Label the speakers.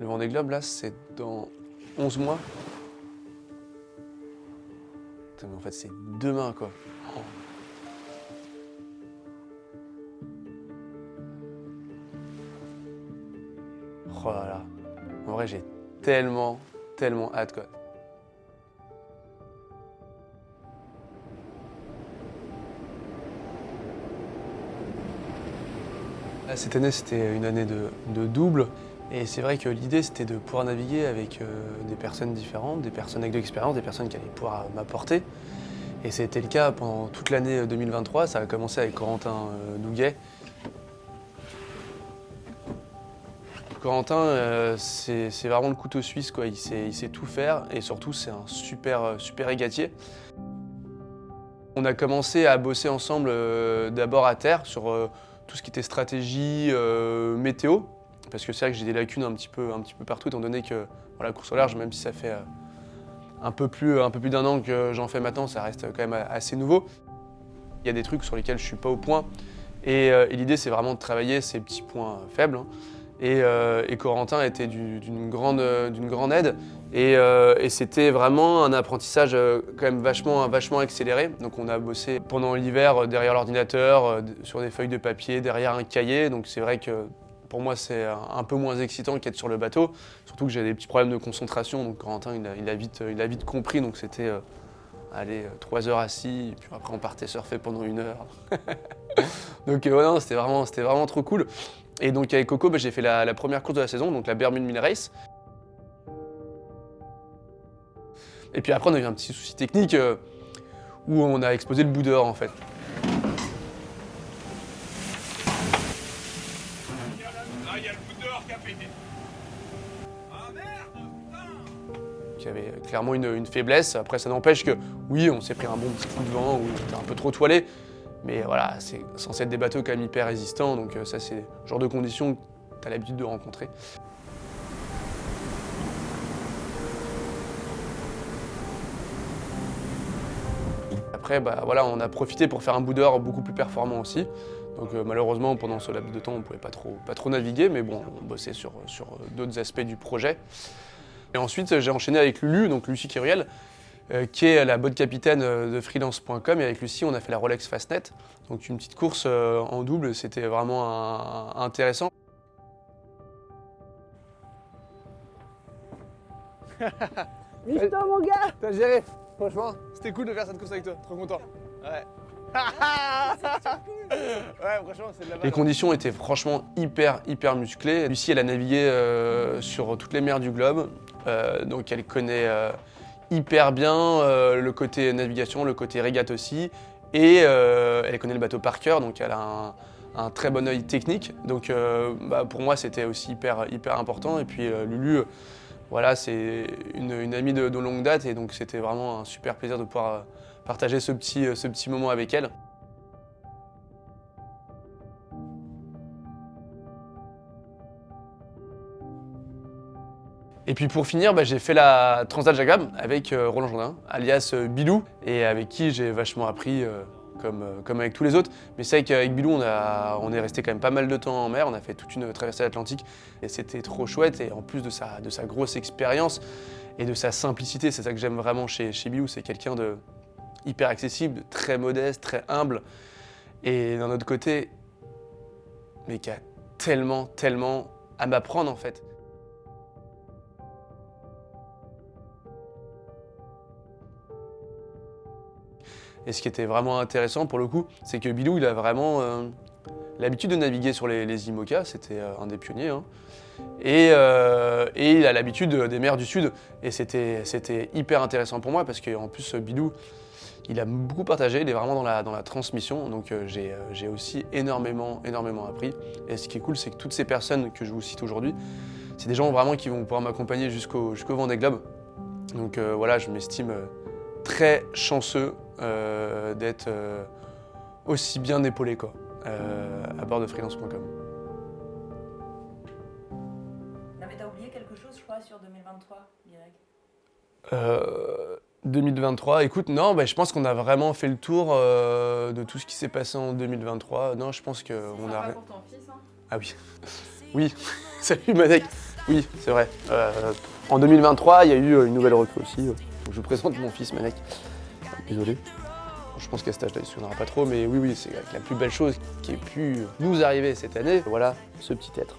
Speaker 1: Le Vendée Globe, là, c'est dans 11 mois. Putain, mais en fait, c'est demain, quoi. Oh. Oh là là. En vrai, j'ai tellement hâte, quoi. Cette année, c'était une année de double. Et c'est vrai que l'idée, c'était de pouvoir naviguer avec des personnes différentes, des personnes avec de l'expérience, des personnes qui allaient pouvoir m'apporter. Et c'était le cas pendant toute l'année 2023. Ça a commencé avec Corentin Douguet. Corentin, c'est vraiment le couteau suisse, quoi. Il sait tout faire et surtout, c'est un super égatier. On a commencé à bosser ensemble d'abord à terre sur tout ce qui était stratégie, météo. Parce que c'est vrai que j'ai des lacunes un petit peu partout, étant donné que voilà, course au large, même si ça fait un peu plus d'un an que j'en fais maintenant, ça reste quand même assez nouveau. Il y a des trucs sur lesquels je suis pas au point. Et l'idée, c'est vraiment de travailler ces petits points faibles. Hein. Et Corentin était d'une grande aide. Et c'était vraiment un apprentissage quand même vachement accéléré. Donc on a bossé pendant l'hiver derrière l'ordinateur, sur des feuilles de papier, derrière un cahier. Donc c'est vrai que pour moi c'est un peu moins excitant qu'être sur le bateau. Surtout que j'ai des petits problèmes de concentration. Donc Corentin il a vite compris. Donc c'était 3 heures assis, et puis après on partait surfer pendant 1 heure. Donc ouais, non, c'était vraiment trop cool. Et donc avec Coco, j'ai fait la première course de la saison, donc la Bermude Mill Race. Et puis après on a eu un petit souci technique où on a explosé le bout dehors en fait.
Speaker 2: Là, il y a le bout dehors qui a pété. Ah merde, putain!
Speaker 1: Il y avait clairement une faiblesse. Après ça n'empêche que oui, on s'est pris un bon petit coup de vent où on était un peu trop toilé. Mais voilà, c'est censé être des bateaux quand même hyper résistants, donc ça c'est le genre de conditions que tu as l'habitude de rencontrer. Après, voilà, on a profité pour faire un bout d'heure beaucoup plus performant aussi. Donc malheureusement, pendant ce laps de temps, on ne pouvait pas trop naviguer, mais bon, on bossait sur d'autres aspects du projet. Et ensuite, j'ai enchaîné avec Lulu, donc Lucie Kiriel, qui est la bonne capitaine de freelance.com. Et avec Lucie, on a fait la Rolex Fastnet. Donc une petite course en double, c'était vraiment intéressant.
Speaker 3: Misto mon gars.
Speaker 1: T'as géré, franchement, c'était cool de faire cette course avec toi, trop content. Ouais. Ouais, franchement, c'est de la balle. Les conditions étaient franchement hyper musclées. Lucie, elle a navigué sur toutes les mers du globe, donc elle connaît hyper bien le côté navigation, le côté régate aussi, et elle connaît le bateau par cœur, donc elle a un très bon œil technique. Donc pour moi, c'était aussi hyper important. Et puis Lulu, voilà, c'est une amie de longue date, et donc c'était vraiment un super plaisir de pouvoir partager ce petit moment avec elle. Et puis pour finir, j'ai fait la Transat Jacques Vabre avec Roland Jourdain, alias Bilou, et avec qui j'ai vachement appris, comme avec tous les autres. Mais c'est vrai qu'avec Bilou, on est resté quand même pas mal de temps en mer, on a fait toute une traversée atlantique, et c'était trop chouette. Et en plus de sa grosse expérience et de sa simplicité, c'est ça que j'aime vraiment chez Bilou, c'est quelqu'un de hyper accessible, très modeste, très humble, et d'un autre côté, mais qui a tellement à m'apprendre en fait. Et ce qui était vraiment intéressant pour le coup, c'est que Bilou, il a vraiment l'habitude de naviguer sur les IMOCA, c'était un des pionniers, hein. Et il a l'habitude des mers du Sud, et c'était hyper intéressant pour moi parce qu'en plus Bilou, il a beaucoup partagé, il est vraiment dans la transmission, donc j'ai aussi énormément appris. Et ce qui est cool, c'est que toutes ces personnes que je vous cite aujourd'hui, c'est des gens vraiment qui vont pouvoir m'accompagner jusqu'au Vendée Globe. Donc voilà, je m'estime très chanceux d'être aussi bien épaulé quoi, à bord de freelance.com.
Speaker 4: Non mais t'as oublié quelque chose, je crois, sur 2023, Guirec.
Speaker 1: 2023, écoute, non, je pense qu'on a vraiment fait le tour de tout ce qui s'est passé en 2023. Non, je pense qu'on a...
Speaker 5: Sympa pour ton fils, hein.
Speaker 1: Ah oui, oui, salut Manek. Oui, c'est vrai. En 2023, il y a eu une nouvelle recrue aussi. Donc je vous présente mon fils Malek. Désolé. Je pense qu'à cet âge-là, il ne se souviendra pas trop, mais oui, c'est la plus belle chose qui ait pu nous arriver cette année. Voilà, ce petit être.